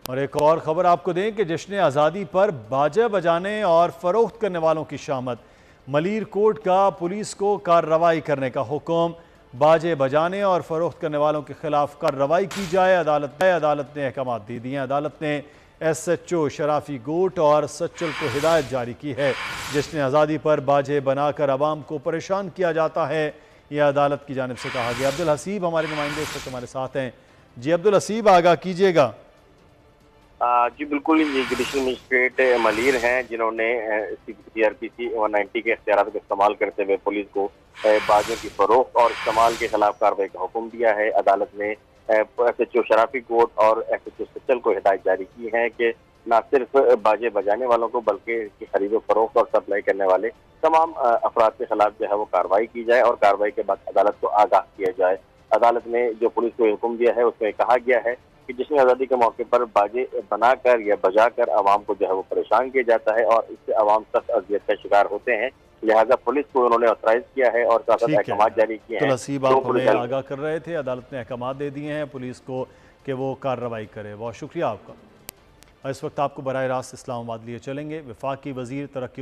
اور ایک اور خبر آپ کو دیں کہ جشن آزادی پر باجے بجانے اور فروخت کرنے والوں کی شامت۔ ملیر کوٹ کا پولیس کو کارروائی کرنے کا حکم۔ باجے بجانے اور فروخت کرنے والوں کے خلاف کارروائی کی جائے۔ عدالت نے احکامات دے دیے ہیں۔ عدالت نے ایس ایچ او شرافی گوٹ اور سچل کو ہدایت جاری کی ہے۔ جشن آزادی پر باجے بنا کر عوام کو پریشان کیا جاتا ہے، یہ عدالت کی جانب سے کہا گیا۔ عبدالحسیب ہمارے نمائندے اس وقت ہمارے ساتھ ہیں۔ جی عبدالحسیب، آگاہ کیجیے گا۔ جی بالکل، یہ جوڈیشل مجسٹریٹ ملیر ہیں جنہوں نے سی آر پی سی 190 کے اختیارات کا استعمال کرتے ہوئے پولیس کو باجوں کی فروخت اور استعمال کے خلاف کارروائی کا حکم دیا ہے۔ عدالت نے ایس ایچ او شرافی کوٹ اور ایس ایچ او سچل کو ہدایت جاری کی ہے کہ نہ صرف باجے بجانے والوں کو بلکہ اس کی خرید و فروخت اور سپلائی کرنے والے تمام افراد کے خلاف جو ہے وہ کارروائی کی جائے اور کارروائی کے بعد عدالت کو آگاہ کیا جائے۔ عدالت نے جو پولیس کو حکم دیا ہے اس میں کہا گیا ہے کہ جشن آزادی کے موقع پر باجے بنا کر یا بجا کر عوام کو جو ہے وہ پریشان کیا جاتا ہے اور اس سے عوام سخت اذیت کا شکار ہوتے ہیں، لہٰذا پولیس کو انہوں نے آتھرائز کیا ہے اور ساتھ احکامات جاری کیے ہیں۔ عبدالحسیب، آپ ہمیں آگاہ کر رہے تھے، عدالت نے احکامات دے دیے ہیں پولیس کو کہ وہ کارروائی کرے۔ بہت شکریہ آپ کا۔ اس وقت آپ کو براہ راست اسلام آباد لیے چلیں گے۔ وفاقی وزیر ترقی